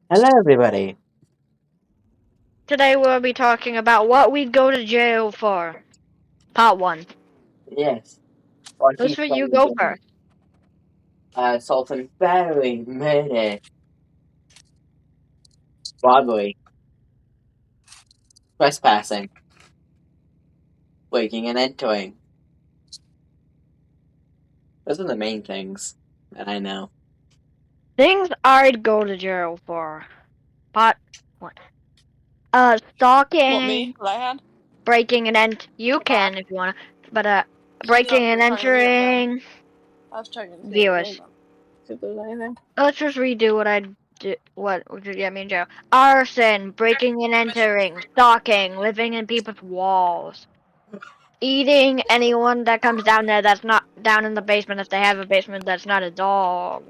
Hello, everybody. Today we'll be talking about what we go to jail for. Part 1. Yes, what he's Lucifer, you playing go again. first. Assault and battery, murder, robbery, trespassing, breaking and entering. Those are the main things that I know. Things I'd go to jail for. Part 1. What, Stalking, me? Right hand? breaking and you can if you wanna, but breaking and Trying to get them. entering, I was checking to see viewers. if there's anything. Let's just redo what I did, what would get me in jail. Arson, breaking and entering, stalking, living in people's walls. Eating anyone that comes down there that's not down in the basement if they have a basement that's not a dog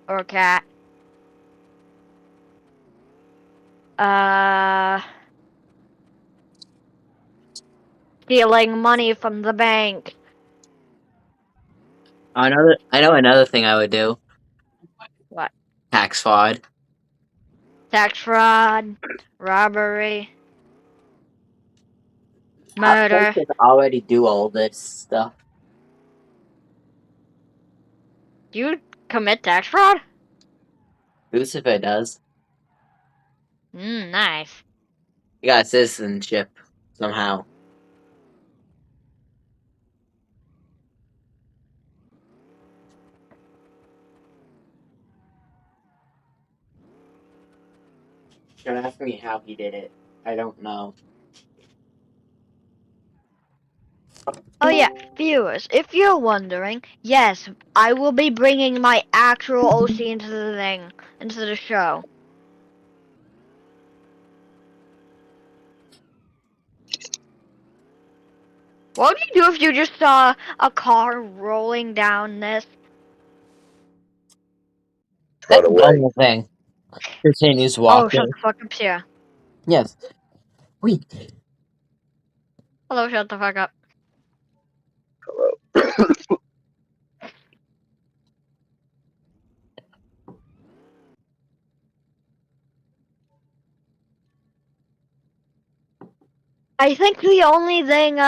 or a cat. Stealing money from the bank. I know another thing I would do. What? Tax fraud. Tax fraud, robbery, Our murder. places already do all this stuff. Do you commit tax fraud? Lucifer does. Nice. He got citizenship somehow. Don't ask me how he did it. I don't know. Oh yeah, viewers, if you're wondering, yes, I will be bringing my actual OC into the thing, into the show. What would you do if you just saw a car rolling down this? That's a normal thing. Continues Oh, shut walking. the fuck up, Sierra. Yes. Wait. Hello, shut the fuck up. I think the only thing,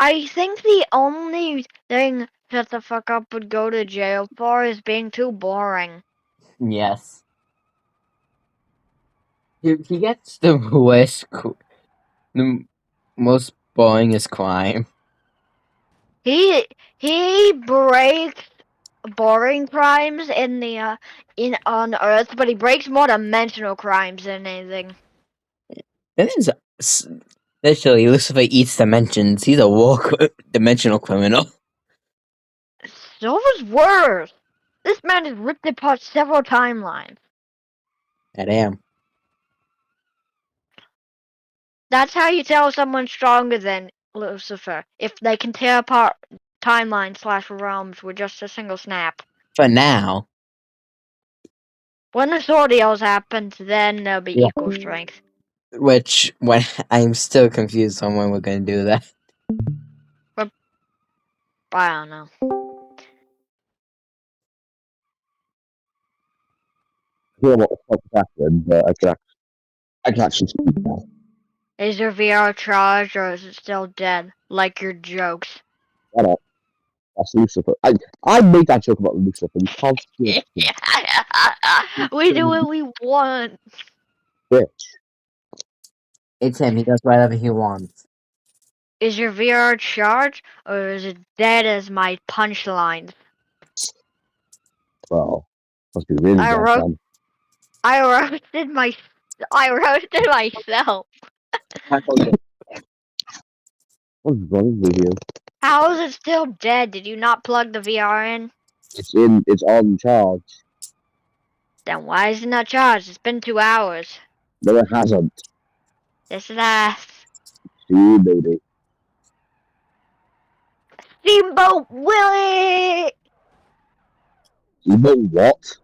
I think the only thing shut the fuck up would go to jail for is being too boring. Yes. He gets the worst, the most boringest crime. He breaks boring crimes in the in on Earth, but he breaks more dimensional crimes than anything. That is literally Lucifer eats dimensions. He's a dimensional criminal. Silver's worse. This man has ripped apart several timelines. I am. That's how you tell someone's stronger than Lucifer. If they can tear apart timelines/realms with just a single snap. For now. When the sword deals happens, then they'll be Yeah. equal strength. Which, when I'm still confused on when we're gonna do that. I don't know. I don't know what the fuck happened, but I can actually speak now. Is your VR charged or is it still dead? Like your jokes. Shut up. That's Lucifer. I made that joke about Lucifer. You can't steal it from We do what we want. bitch. It's him. He does whatever he wants. Is your VR charged or is it dead as my punchlines? Well, must be really I bad wrote then. I roasted myself. What's wrong with you? How is it still dead? Did you not plug the VR in? It's on charge. Then why is it not charged? It's been 2 hours. No, it hasn't. Yes, it has. See you, baby. Steamboat Willie! You know what?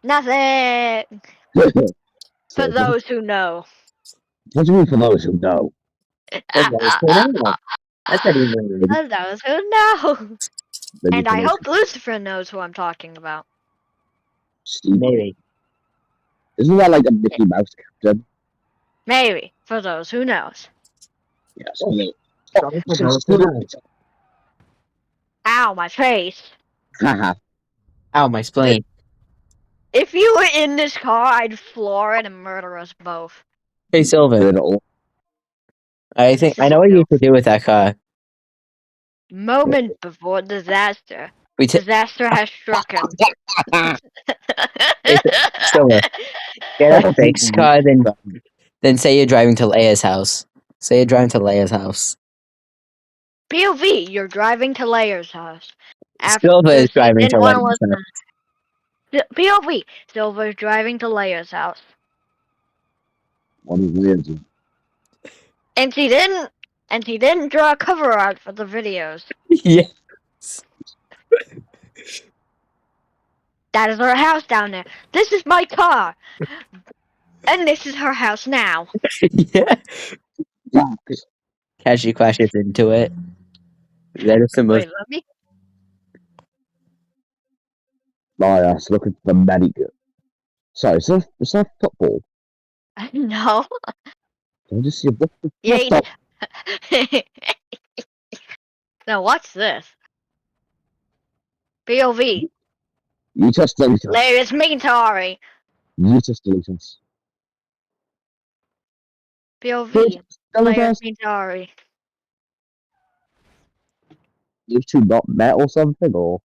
Nothing! For So, those who know. what do you mean for those who know? For those who know. That's not even rude. For those who know. Maybe And I for hope Lucifer knows who I'm talking about. Steve. Maybe. Isn't that like a Mickey Mouse captain? Maybe. For those who knows. Yes. Sorry for those who know. Ow, my face. Haha. Ow, my spleen. If you were in this car, I'd floor it and murder us both. Hey, Sylvan. Little. I think I know what you should do with that car. Moment before disaster. We t- Disaster has strucken. Silver. Get a fixed car, then say you're driving to Leia's house. Say you're driving to Leia's house. POV, you're driving to Layer's house. Silva is she driving to didn't want to Leia's house. listen. POV, Silver's driving to Layer's house. What is weird? And she didn't draw a cover art for the videos. Yes. That is her house down there. This is my car. And this is her house now. Yeah. Cashy crashes into it. That is the most. Wait, let me. Oh, yes, looking for the medic. Sorry, is that football? No. Can I just see a book? Yay. Now what's this? POV. You just deleted. Layer's Mintori. You just deleted. POV. Layer's Mintori. You two not met or something, or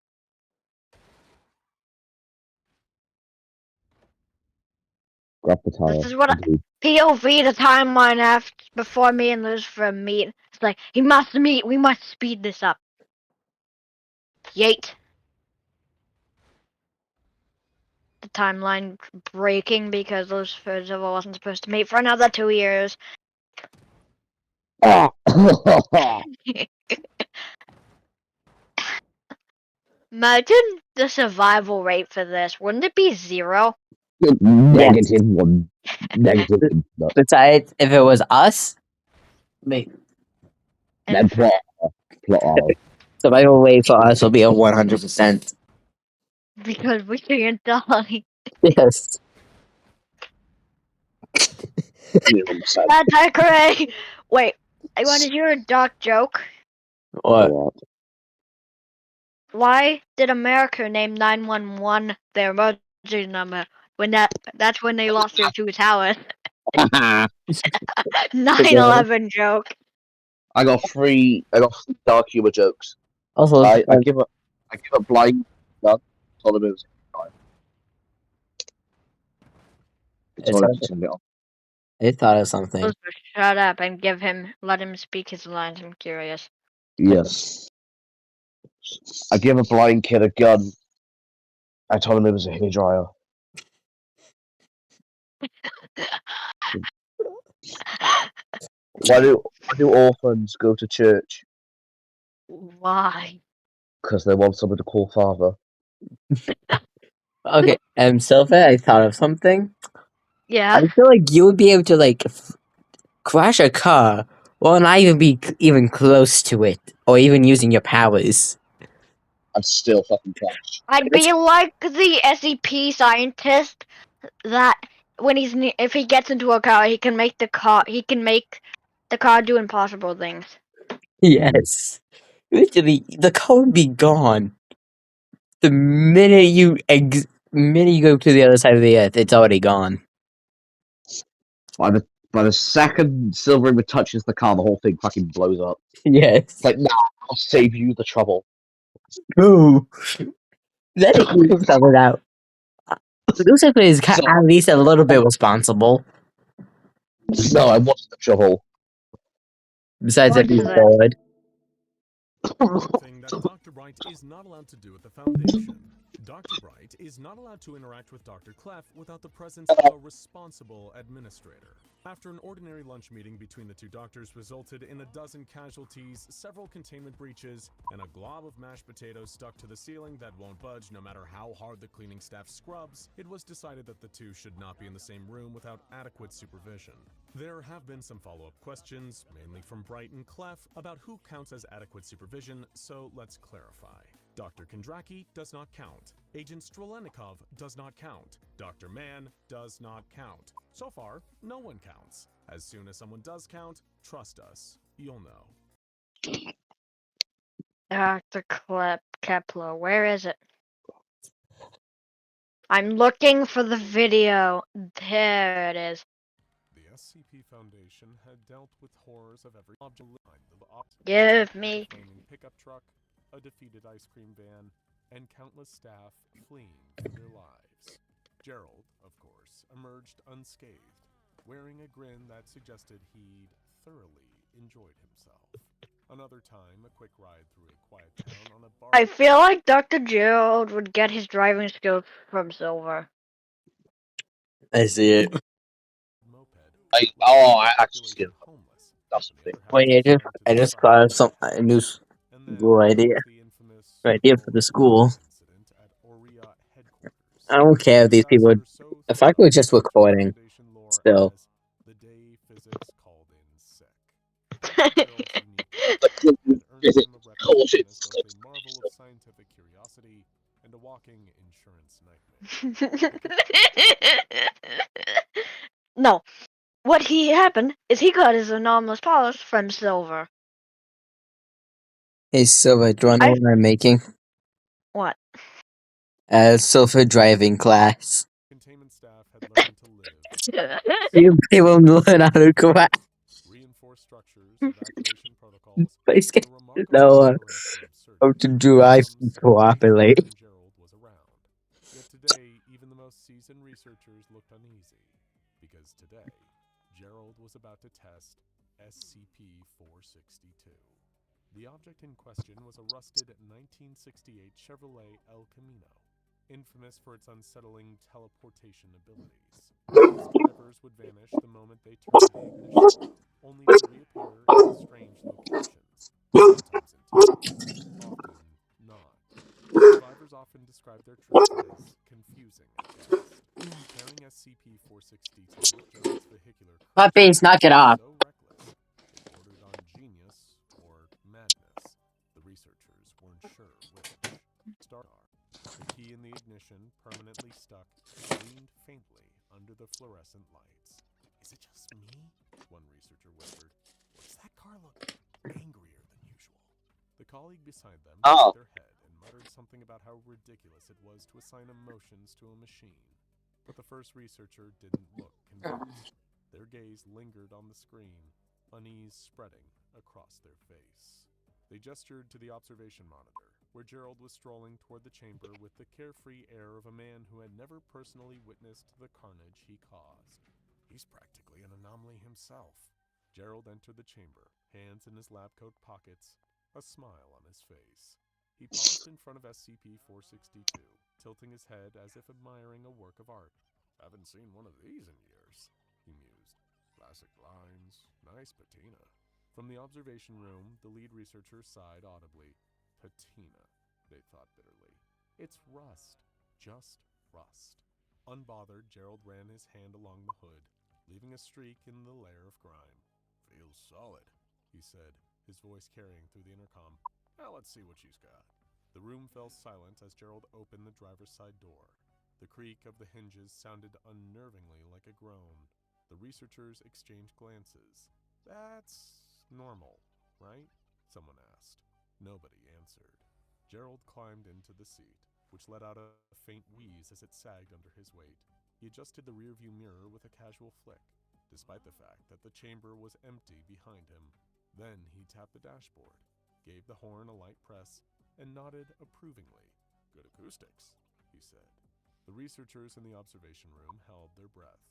grab the tire. This is what POV, the timeline after before me and Lucifer meet. It's like, we must speed this up. Yeet. The timeline breaking because Lucifer wasn't supposed to meet for another 2 years. Ah! Imagine the survival rate for this. Wouldn't it be 0? Negative one. Negative one. No. Besides, if it was us, wait, Then plot R. survival rate for us will be a 100%. Because we can't die. Yes. That's accurate. Wait, I want to hear a dark joke. What? Why did America name 911 their emergency number when that's when they lost their 2 towers? 9/11 joke. I got three dark humor jokes. Also, I give a blind nut. Told him it was time. I thought of something. Lucifer, shut up and let him speak his lines. I'm curious. Yes. I give a blind kid a gun. I told him it was a hairdryer. Why do orphans go to church? Why? Because they want someone to call father. Okay, Silva, I thought of something. Yeah. I feel like you would be able to like crash a car while not even be even close to it, or even using your powers. I'd still fucking crash. I'd be like the SCP scientist that if he gets into a car, he can make the car do impossible things. Yes, literally, the car would be gone the minute you go to the other side of the earth. It's already gone. By the second Silver River touches the car, the whole thing fucking blows up. Yes. It's like, nah, I'll save you the trouble. Ooh. Let it even spell it out. Lucifer is at least a little bit responsible. No, I want the trouble. Besides that, he's What's that? bored. Thing that Dr. Wright is not allowed to do at the Foundation. Dr. Bright is not allowed to interact with Dr. Clef without the presence of a responsible administrator. After an ordinary lunch meeting between the two doctors resulted in a dozen casualties, several containment breaches, and a glob of mashed potatoes stuck to the ceiling that won't budge no matter how hard the cleaning staff scrubs, it was decided that the two should not be in the same room without adequate supervision. There have been some follow-up questions, mainly from Bright and Clef, about who counts as adequate supervision, so let's clarify. Dr. Kondraki does not count. Agent Strelenikov does not count. Dr. Mann does not count. So far, no one counts. As soon as someone does count, trust us, you'll know. Dr. Kepler, where is it? I'm looking for the video. There it is. The SCP Foundation had dealt with horrors of every object. Give me. A flaming pickup truck, a defeated ice cream van, and countless staff fleeing for their lives. Gerald, of course, emerged unscathed, wearing a grin that suggested he'd thoroughly enjoyed himself. Another time, a quick ride through a quiet town on a bar. I feel like Dr. Gerald would get his driving skills from Silver. I see it. Moped. I actually see it. Homeless. That's the thing. Wait, I just thought of a new school idea. For the school. I don't care if these people. If I could just recording, still. The day physics called in sick. Physics. A marvel of scientific curiosity and a walking insurance nightmare. No. What happened is he got his anomalous powers from Silver. Hey, Silver, do you know what I'm making? What? A Silver driving class. Containment staff had learned to live. You will learn how to crash. Reinforced structures, evacuation protocols, Please get to know how to drive properly. Gerald was around. Yet today, even the most seasoned researchers looked uneasy, because today, Gerald was about to test SCP-462. The object in question was a rusted 1968 Chevrolet El Camino, infamous for its unsettling teleportation abilities. Its drivers would vanish the moment they turned the ignition, only to reappear in strange locations, sometimes intact, often not. Survivors often describe their trip as confusing at best. Carrying SCP-462, Gerald's vehicular Puppies, knock it off. so reckless, it bordered on genius or madness. The researchers weren't sure which. The key in the ignition, permanently stuck, gleamed faintly under the fluorescent lights. Is it just me? One researcher whispered. Or does that car look angrier than usual? The colleague beside them shook their head and muttered something about how ridiculous it was to assign emotions to a machine. But the first researcher didn't look convinced. Their gaze lingered on the screen, unease spreading across their face. They gestured to the observation monitor, where Gerald was strolling toward the chamber with the carefree air of a man who had never personally witnessed the carnage he caused. He's practically an anomaly himself. Gerald entered the chamber, hands in his lab coat pockets, a smile on his face. He paused in front of SCP-462, tilting his head as if admiring a work of art. Haven't seen one of these in years, he mused. Classic lines, nice patina. From the observation room, the lead researcher sighed audibly. Patina, they thought bitterly. It's rust. Just rust. Unbothered, Gerald ran his hand along the hood, leaving a streak in the layer of grime. Feels solid, he said, his voice carrying through the intercom. Now let's see what she's got. The room fell silent as Gerald opened the driver's side door. The creak of the hinges sounded unnervingly like a groan. The researchers exchanged glances. That's normal, right? Someone asked. Nobody answered. Gerald climbed into the seat, which let out a faint wheeze as it sagged under his weight. He adjusted the rearview mirror with a casual flick, despite the fact that the chamber was empty behind him. Then he tapped the dashboard, gave the horn a light press, and nodded approvingly. Good acoustics, he said. The researchers in the observation room held their breath.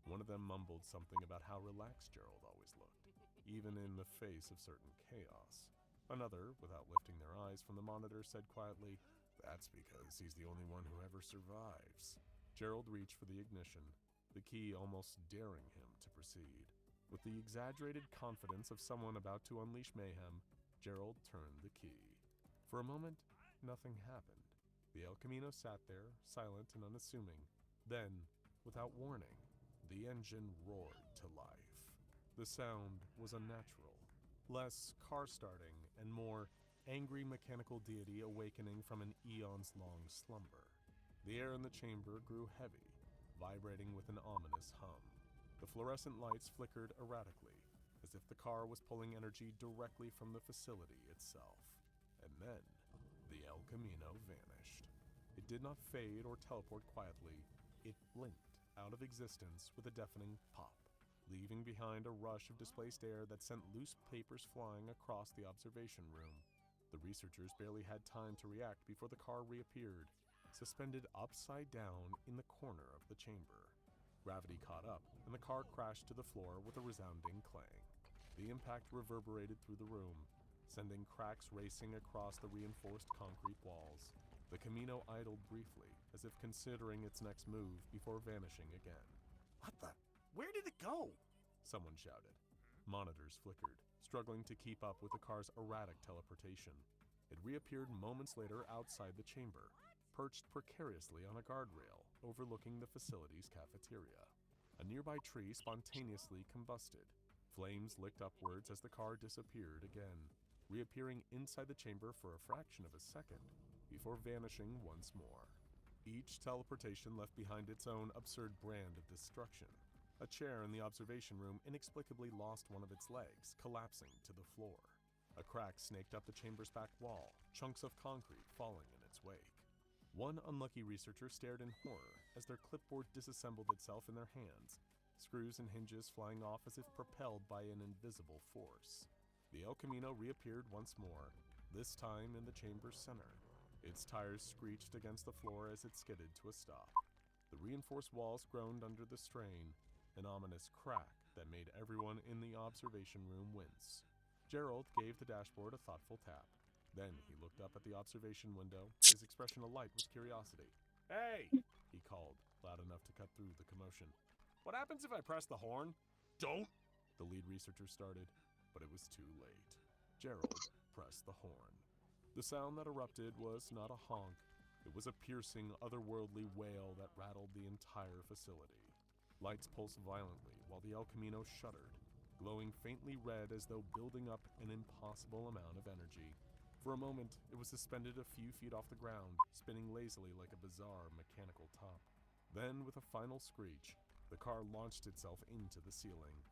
One of them mumbled something about how relaxed Gerald always looked, even in the face of certain chaos. Another, without lifting their eyes from the monitor, said quietly, That's because he's the only one who ever survives. Gerald reached for the ignition, the key almost daring him to proceed. With the exaggerated confidence of someone about to unleash mayhem, Gerald turned the key. For a moment, nothing happened. The El Camino sat there, silent and unassuming. Then, without warning, the engine roared to life. The sound was unnatural, less car starting and more angry mechanical deity awakening from an eons-long slumber. The air in the chamber grew heavy, vibrating with an ominous hum. The fluorescent lights flickered erratically, as if the car was pulling energy directly from the facility itself. And then, the El Camino vanished. It did not fade or teleport quietly. It blinked out of existence with a deafening pop, leaving behind a rush of displaced air that sent loose papers flying across the observation room. The researchers barely had time to react before the car reappeared, suspended upside down in the corner of the chamber. Gravity caught up, and the car crashed to the floor with a resounding clang. The impact reverberated through the room, sending cracks racing across the reinforced concrete walls. The Camino idled briefly, as if considering its next move before vanishing again. What the? Where did it go? Someone shouted. Monitors flickered, struggling to keep up with the car's erratic teleportation. It reappeared moments later outside the chamber, perched precariously on a guardrail overlooking the facility's cafeteria. A nearby tree spontaneously combusted. Flames licked upwards as the car disappeared again, reappearing inside the chamber for a fraction of a second, before vanishing once more. Each teleportation left behind its own absurd brand of destruction. A chair in the observation room inexplicably lost one of its legs, collapsing to the floor. A crack snaked up the chamber's back wall, chunks of concrete falling in its wake. One unlucky researcher stared in horror as their clipboard disassembled itself in their hands, screws and hinges flying off as if propelled by an invisible force. The El Camino reappeared once more, this time in the chamber's center. Its tires screeched against the floor as it skidded to a stop. The reinforced walls groaned under the strain, an ominous crack that made everyone in the observation room wince. Gerald gave the dashboard a thoughtful tap. Then he looked up at the observation window, his expression alight with curiosity. "Hey!" he called, loud enough to cut through the commotion. "What happens if I press the horn?" "Don't!" the lead researcher started, but it was too late. Gerald pressed the horn. The sound that erupted was not a honk. It was a piercing, otherworldly wail that rattled the entire facility. Lights pulsed violently while the El Camino shuddered, glowing faintly red as though building up an impossible amount of energy. For a moment, it was suspended a few feet off the ground, spinning lazily like a bizarre mechanical top. Then, with a final screech, the car launched itself into the ceiling.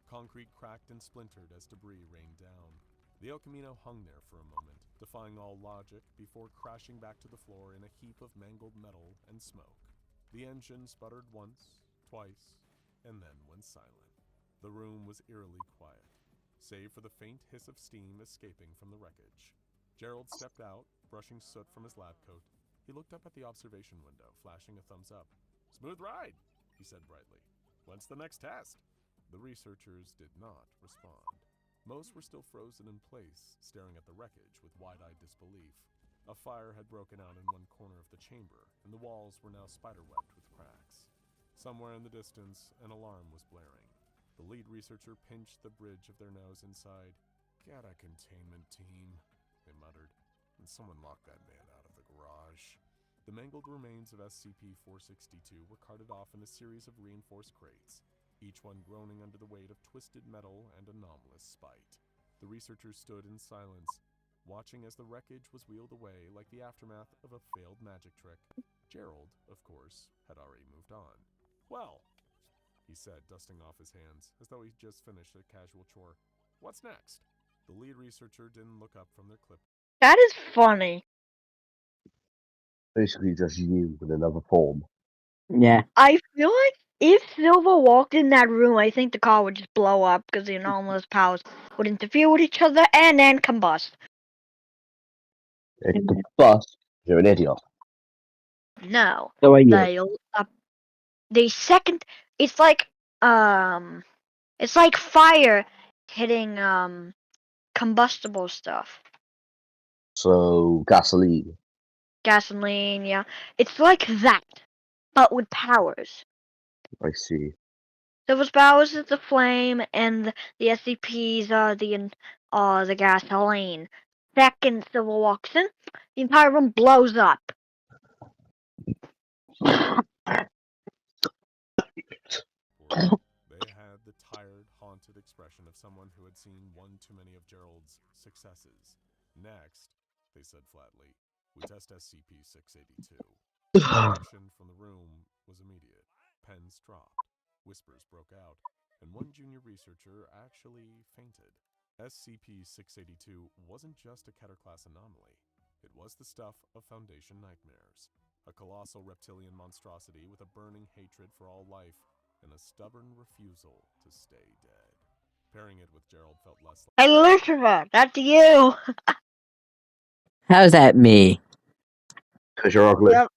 Concrete cracked and splintered as debris rained down. The El Camino hung there for a moment, defying all logic, before crashing back to the floor in a heap of mangled metal and smoke. The engine sputtered once, twice, and then went silent. The room was eerily quiet, save for the faint hiss of steam escaping from the wreckage. Gerald stepped out, brushing soot from his lab coat. He looked up at the observation window, flashing a thumbs up. "Smooth ride," he said brightly. "When's the next test?" The researchers did not respond. Most were still frozen in place, staring at the wreckage with wide-eyed disbelief. A fire had broken out in one corner of the chamber, and the walls were now spiderwebbed with cracks. Somewhere in the distance, an alarm was blaring. The lead researcher pinched the bridge of their nose and sighed. "Get a containment team," they muttered, "and someone lock that man out of the garage." The mangled remains of SCP-462 were carted off in a series of reinforced crates, each one groaning under the weight of twisted metal and anomalous spite. The researchers stood in silence, watching as the wreckage was wheeled away like the aftermath of a failed magic trick. Gerald, of course, had already moved on. "Well," he said, dusting off his hands, as though he'd just finished a casual chore. "What's next?" The lead researcher didn't look up from their clip. That is funny. Basically, just you in another form. Yeah. I feel like if Silva walked in that room, I think the car would just blow up because the anomalous powers would interfere with each other and then combust. It's the bus. You're an idiot. No, So are you. the second it's like fire hitting combustible stuff. So, gasoline. gasoline, yeah. It's like that, but with powers. I see. Silver's powers is the flame, and the SCPs are the gasoline. Second Silver walks in, the entire room blows up. They had the tired, haunted expression of someone who had seen one too many of Gerald's successes. Next, they said flatly, we test SCP-682. The reaction from the room was immediate. Pens dropped, whispers broke out, and one junior researcher actually fainted. SCP-682 wasn't just a Keter class anomaly. It was the stuff of Foundation nightmares. A colossal reptilian monstrosity with a burning hatred for all life and a stubborn refusal to stay dead. Pairing it with Gerald felt less like... Hey, Lucifer, that's you! How's that me? Because you're ugly. Yep.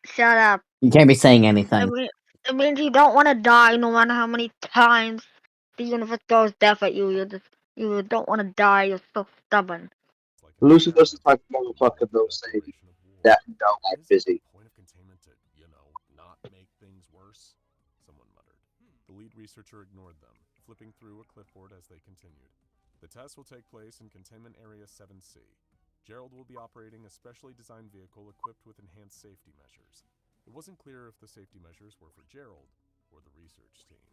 Shut up. You can't be saying anything. It means you don't want to die no matter how many times the universe throws death at you. You don't want to die. You're so stubborn. Lucifer's the type of motherfucker that'll say that no, I'm busy. Point of containment to, not make things worse, someone muttered. The lead researcher ignored them, flipping through a clipboard as they continued. The test will take place in Containment Area 7C. Gerald will be operating a specially designed vehicle equipped with enhanced safety measures. It wasn't clear if the safety measures were for Gerald or the research team.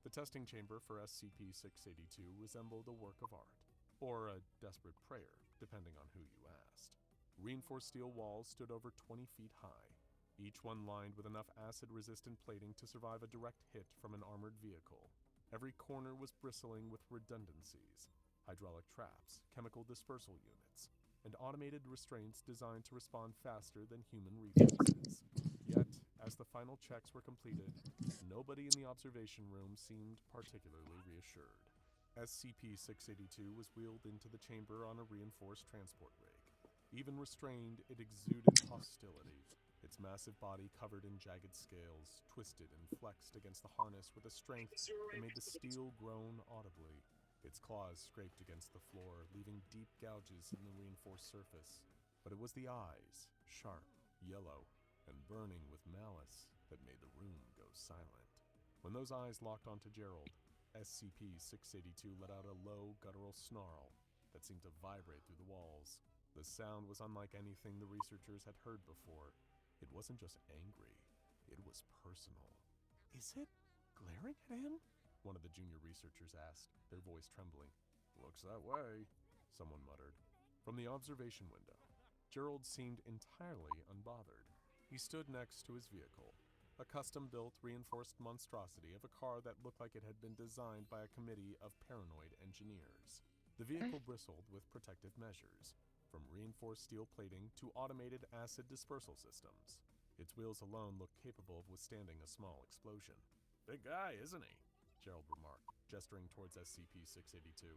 The testing chamber for SCP-682 resembled a work of art, or a desperate prayer, depending on who you asked. Reinforced steel walls stood over 20 feet high, each one lined with enough acid-resistant plating to survive a direct hit from an armored vehicle. Every corner was bristling with redundancies, hydraulic traps, chemical dispersal units, and automated restraints designed to respond faster than human reflexes. Yet, as the final checks were completed, nobody in the observation room seemed particularly reassured. SCP-682 was wheeled into the chamber on a reinforced transport rig. Even restrained, it exuded hostility. Its massive body covered in jagged scales, twisted and flexed against the harness with a strength that made the steel groan audibly. Its claws scraped against the floor, leaving deep gouges in the reinforced surface. But it was the eyes, sharp, yellow, and burning with malice, that made the room go silent. When those eyes locked onto Gerald, SCP-682 let out a low, guttural snarl that seemed to vibrate through the walls. The sound was unlike anything the researchers had heard before. It wasn't just angry, it was personal. Is it glaring at him? One of the junior researchers asked, their voice trembling. Looks that way, someone muttered. From the observation window, Gerald seemed entirely unbothered. He stood next to his vehicle, a custom-built, reinforced monstrosity of a car that looked like it had been designed by a committee of paranoid engineers. The vehicle bristled with protective measures, from reinforced steel plating to automated acid dispersal systems. Its wheels alone looked capable of withstanding a small explosion. Big guy, isn't he? Gerald remarked, gesturing towards SCP-682.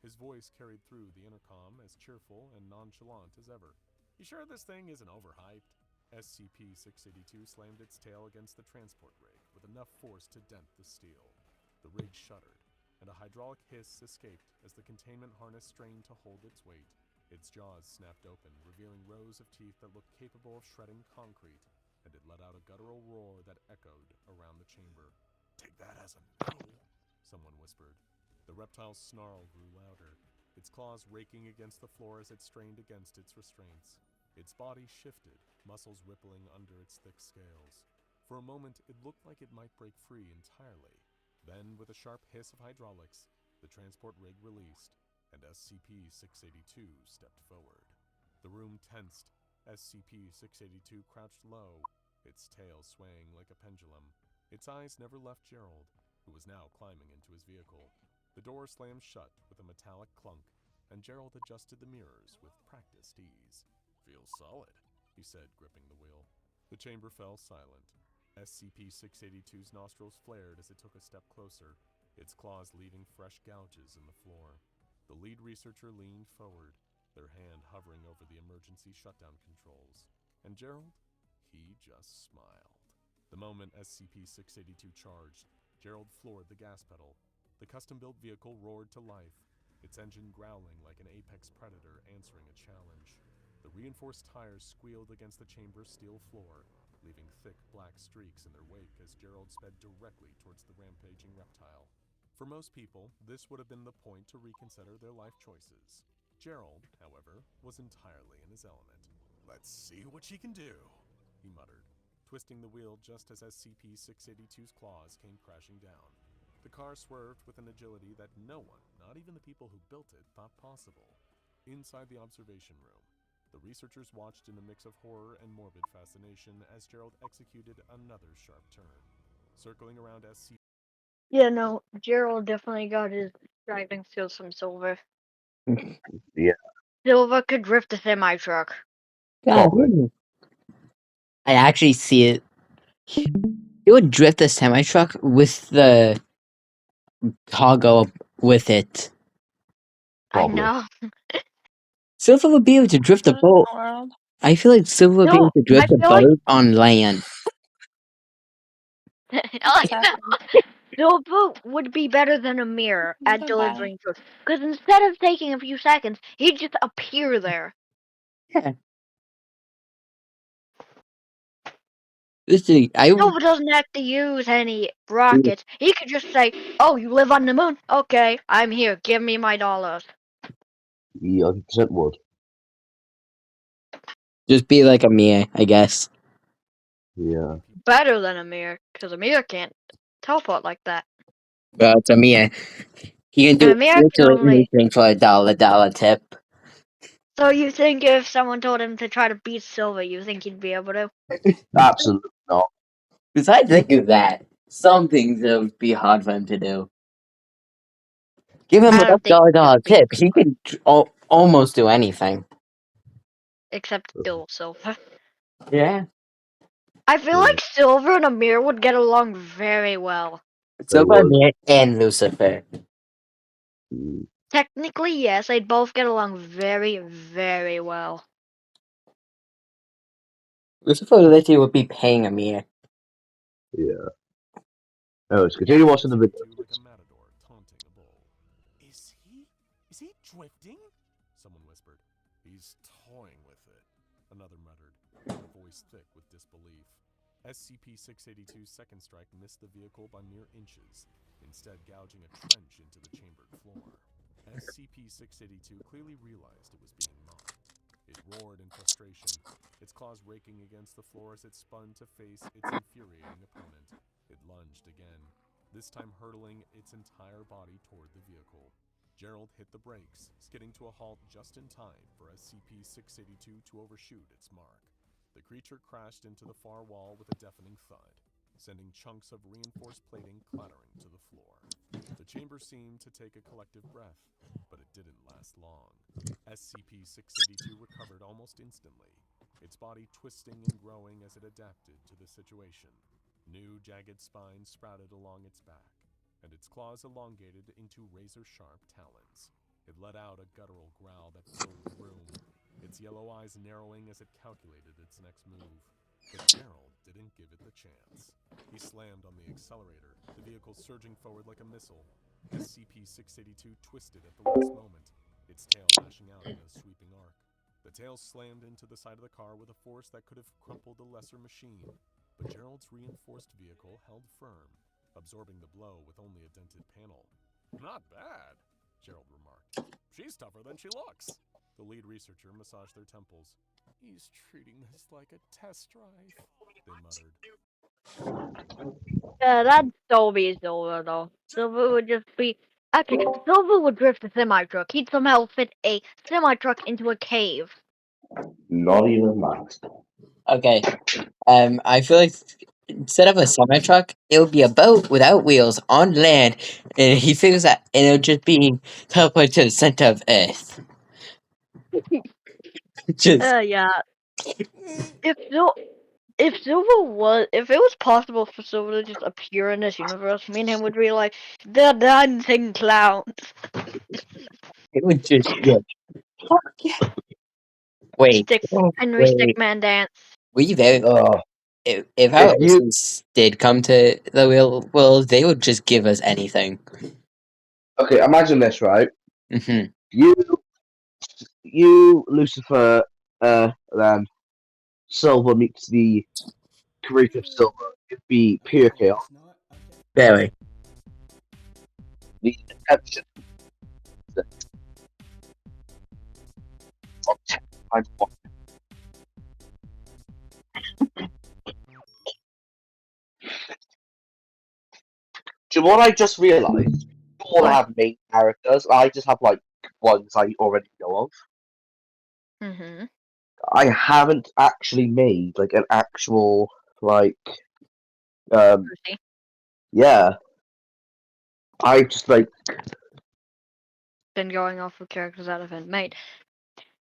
His voice carried through the intercom as cheerful and nonchalant as ever. You sure this thing isn't overhyped? SCP-682 slammed its tail against the transport rig with enough force to dent the steel. The rig shuddered, and a hydraulic hiss escaped as the containment harness strained to hold its weight. Its jaws snapped open, revealing rows of teeth that looked capable of shredding concrete, and it let out a guttural roar that echoed around the chamber. Take that as a no, someone whispered. The reptile's snarl grew louder, its claws raking against the floor as it strained against its restraints. Its body shifted, muscles rippling under its thick scales. For a moment, it looked like it might break free entirely. Then, with a sharp hiss of hydraulics, the transport rig released, and SCP-682 stepped forward. The room tensed. SCP-682 crouched low, its tail swaying like a pendulum. Its eyes never left Gerald, who was now climbing into his vehicle. The door slammed shut with a metallic clunk, and Gerald adjusted the mirrors with practiced ease. Feels solid, he said, gripping the wheel. The chamber fell silent. SCP-682's nostrils flared as it took a step closer, its claws leaving fresh gouges in the floor. The lead researcher leaned forward, their hand hovering over the emergency shutdown controls. And Gerald? He just smiled. The moment SCP-682 charged, Gerald floored the gas pedal. The custom-built vehicle roared to life, its engine growling like an apex predator answering a challenge. The reinforced tires squealed against the chamber's steel floor, leaving thick black streaks in their wake as Gerald sped directly towards the rampaging reptile. For most people, this would have been the point to reconsider their life choices. Gerald, however, was entirely in his element. "Let's see what she can do," he muttered, twisting the wheel just as SCP-682's claws came crashing down. The car swerved with an agility that no one, not even the people who built it, thought possible. Inside the observation room, the researchers watched in a mix of horror and morbid fascination as Gerald executed another sharp turn. Circling around SCP. Yeah, no, Gerald definitely got his driving skills from Silver. Yeah. Silver could drift a semi-truck. God, Probably. I actually see it. It would drift the semi truck with the cargo with it. Probably. I know. Silver would be able to drift a Good boat. world. I feel like Silver would be able No, to I drift a feel like boat on land. Silver would be better than a mirror at Goodbye. delivering food. Because instead of taking a few seconds, he'd just appear there. Yeah. Listen, I Silver doesn't have to use any rockets. He could just say, "Oh, you live on the moon? Okay, I'm here. Give me my dollars." He 100% would. just be like a Mia, I guess. Yeah. Better than a mirror, because a mirror can't teleport like that. Well, it's a Mia. He can And do a mirror can literally only. anything for a dollar tip. So you think if someone told him to try to beat Silver, you think he'd be able to? Absolutely not. Besides think of that, some things that would be hard for him to do. Give him I a don't think he dollar could beat tip. He Silver, could almost do anything. except kill Silver. Yeah. I feel like Silver and a mirror would get along very well. They Silver, would. Mia, and Lucifer. Mm, Technically, yes, they'd both get along very, very well. Lucifer literally would be paying a Mia. yeah. Anyways, continue watching the video. Like a matador taunting a bull. Is he drifting?" Someone whispered. "He's toying with it," another muttered, her voice thick with disbelief. SCP-682's second strike missed the vehicle by mere inches, instead gouging a trench into the chambered floor. SCP-682 clearly realized it was being mocked. It roared in frustration, its claws raking against the floor as it spun to face its infuriating opponent. It lunged again, this time hurtling its entire body toward the vehicle. Gerald hit the brakes, skidding to a halt just in time for SCP-682 to overshoot its mark. The creature crashed into the far wall with a deafening thud, sending chunks of reinforced plating clattering to the floor. The chamber seemed to take a collective breath, but it didn't last long. SCP-682 recovered almost instantly, its body twisting and growing as it adapted to the situation. New jagged spines sprouted along its back, and its claws elongated into razor-sharp talons. It let out a guttural growl that filled the room, its yellow eyes narrowing as it calculated its next move. But Gerald didn't give it the chance. He slammed on the accelerator, the vehicle surging forward like a missile. SCP-682 twisted at the last moment, its tail lashing out in a sweeping arc. The tail slammed into the side of the car with a force that could have crumpled a lesser machine, but Gerald's reinforced vehicle held firm, absorbing the blow with only a dented panel. "Not bad," Gerald remarked. "She's tougher than she looks." The lead researcher massaged their temples. "He's treating this like a test drive," they muttered. Yeah, that'd still be Silver, though. Silver would just be. Actually, Silver would drift a semi truck. He'd somehow fit a semi truck into a cave. Not even that. Okay. I feel like instead of a semi truck, it would be a boat without wheels on land, and he figures that and it'll just be teleported to the center of Earth. Just Yeah. If if it was possible for Silver to just appear in this universe, me and him would be like, "They're dancing clowns." it would just wait, Henry wait. Stickman dance. We very Oh, if our if you listeners did come to the real world, they would just give us anything. okay, imagine this, right? Hmm You, Lucifer, then Silver meets the creative Silver. It'd be pure chaos. Very. The intention of 10 times more. Do you know what I just realised? You all What? have main characters. I just have like ones I already know of. Mm-hmm. I haven't actually made like an actual like Lucy. yeah. I just like Been going off of characters that have been made.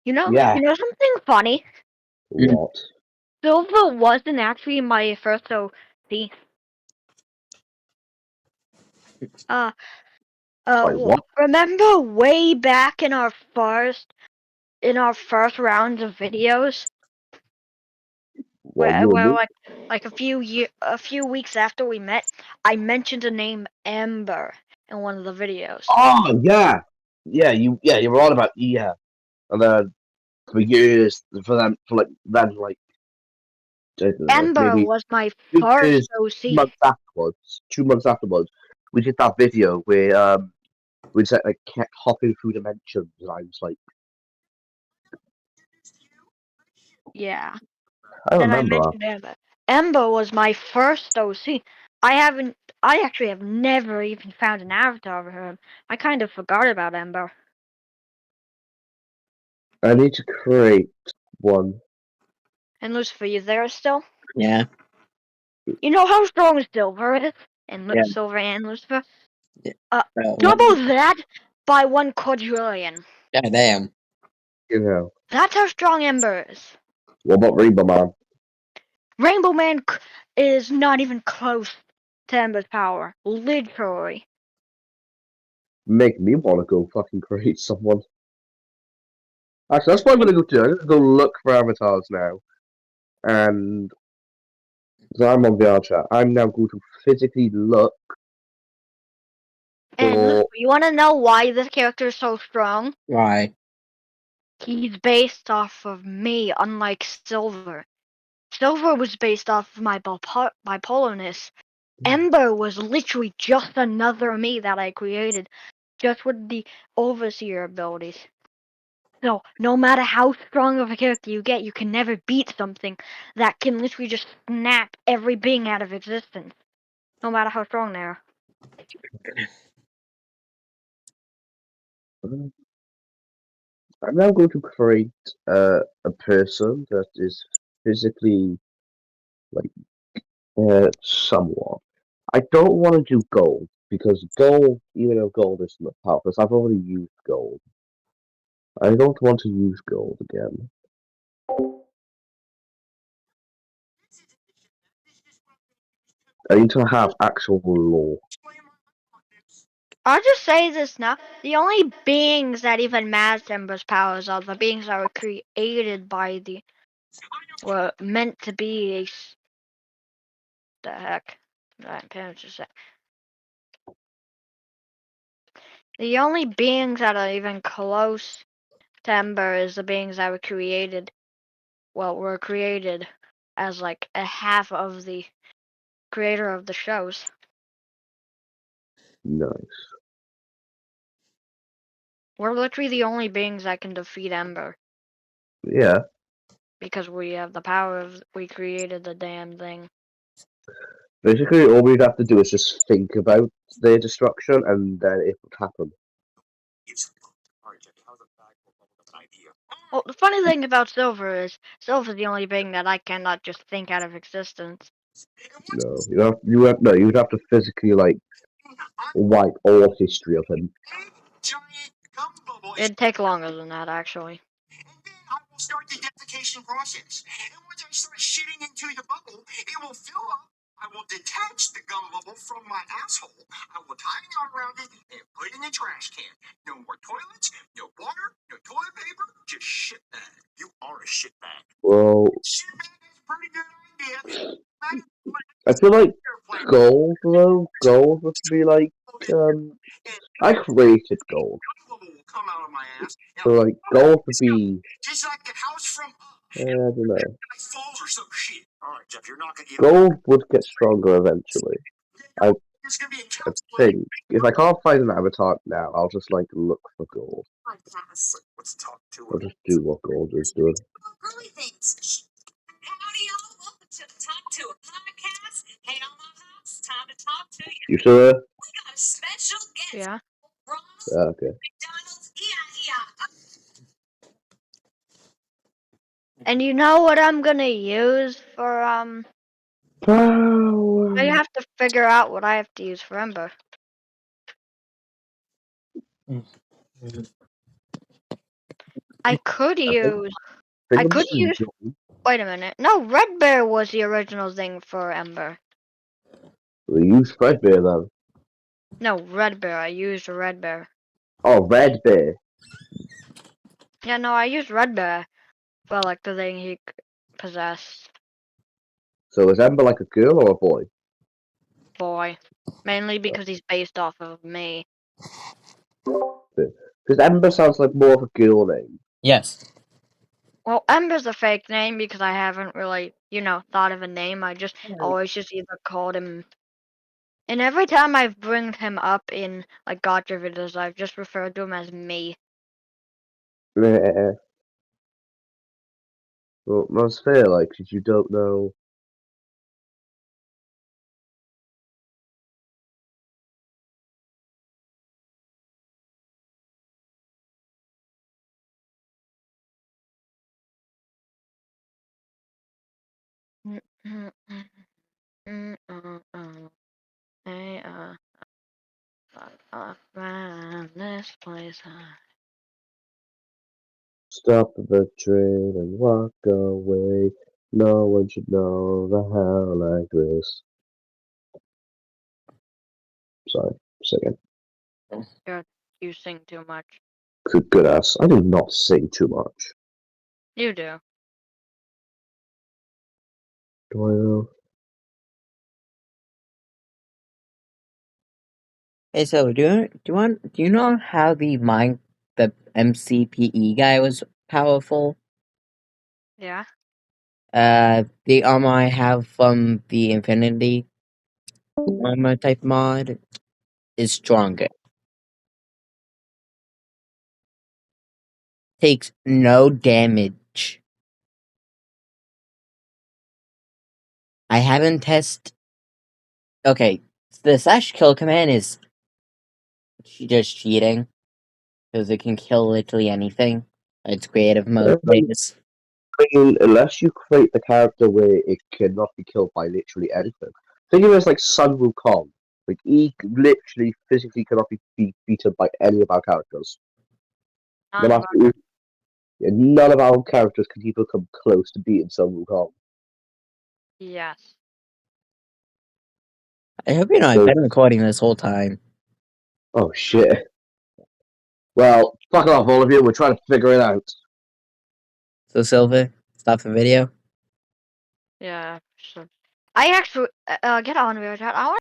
yeah. You know something funny? What? Silva wasn't actually my first OC. Uh, Like what? remember way back in our first rounds of videos, What you and where me? like a few weeks after we met, I mentioned the name Amber in one of the videos. Oh yeah. You were on about and then for years for then like I don't know, Amber maybe was my 2 first years, OC. 2 months afterwards, we did that video where we just like kept hopping through dimensions, and I was like, Yeah. I And I remember that. mentioned Amber. Amber was my first OC. I actually have never even found an avatar of her. I kind of forgot about Amber. I need to create one. And Lucifer, you there still? Yeah. You know how strong Silver is? And Yeah. Silver and Lucifer? Yeah. Double that by 1 quadrillion. God damn. You know. That's how strong Amber is. What about Rainbow Man? Rainbow Man is not even close to Amber's power. Literally. Make me want to go fucking create someone. Actually, that's what I'm gonna go do. I'm gonna go look for avatars now, and so I'm on VR chat. I'm now going to physically look And for. Lucifer, you want to know why this character is so strong? Why? He's based off of me, unlike Silver. Silver was based off of my bipolarness. Ember was literally just another me that I created, just with the overseer abilities. So, no matter how strong of a character you get, you can never beat something that can literally just snap every being out of existence. No matter how strong they are. I'm now going to create a person that is physically like someone. I don't want to do gold because gold, even though gold is not powerful, I've already used gold. I don't want to use gold again. I need to have actual law. I'll just say this now. The only beings that even match Ember's powers are the beings that were created by were meant to be the heck? Right, parents just said. The only beings that are even close to Ember is the beings that were created as like a half of the creator of the shows. Nice. We're literally the only beings that can defeat Ember Yeah. because we have the power of we created the damn thing. Basically, all we'd have to do is just think about their destruction, and then it would happen. Well, the funny thing about Silver is Silver's the only being that I cannot just think out of existence. No, you'd have to physically like wipe all history of him. It'd take longer than that, actually. And then I will start the defecation process. And once I start shitting into the bubble, it will fill up. I will detach the gum bubble from my asshole. I will tie a knot around it and put it in the trash can. No more toilets, no water, no toilet paper, just shit bag. You are a shit bag. Well, Shit bag is a pretty good idea. I feel like gold though. Gold would be like I created gold. Gum bubble will come out of my ass. So like gold would be Just like the house from I don't know. I fall or some shit. Alright, Jeff, you're not gonna eat Gold would get stronger eventually. Yeah, I there's gonna be a I council. think if I can't find an avatar now, I'll just like look for gold. Let's talk to I'll her. just do what gold is doing. Girly things. Howdy, y'all. Welcome to the Talk to a podcast. Hey, all my hops, time to talk to you. You still there? We got a special guest. Yeah. Ronald Okay. McDonald's. Yeah. And you know what I'm gonna use for Power. I have to figure out what I have to use for Ember. I could use I'm just wait a minute. No, Red Bear was the original thing for Ember. We use Fredbear then. No, Red Bear. I used Red Bear. Oh, Red Bear. Yeah, no, I used Red Bear for like the thing he possessed. So is Ember like a girl or a boy? Boy. Mainly because he's based off of me. Because Ember sounds like more of a girl name. Yes. Well, Ember's a fake name because I haven't really, thought of a name. I just always just either called him. And every time I've bring him up in like gotcha videos, I've just referred to him as me. Well, that's fair, like, because you don't know. Hey, around this place. Stop the train and walk away. No one should know the hell like this. Sorry, second. You sing too much. Good ass. I do not sing too much. You do. Do I know? Hey, so do you know how the MCPE guy was powerful? Yeah. The armor I have from the Infinity armor type mod is stronger. Takes no damage. I haven't tested. Okay, the /kill command is just cheating because it can kill literally anything. It's creative mode. Please. Unless you create the character where it cannot be killed by literally anything. Think of it as like Sun Wukong. Like, he literally physically cannot be beaten by any of our characters. None of our characters can even come close to beating Sun Wukong. Yes. I hope you know I've been recording this whole time. Oh shit. Well, fuck off, all of you. We're trying to figure it out. So, Silver, stop the video. Yeah. Sure. I actually get on video chat. I want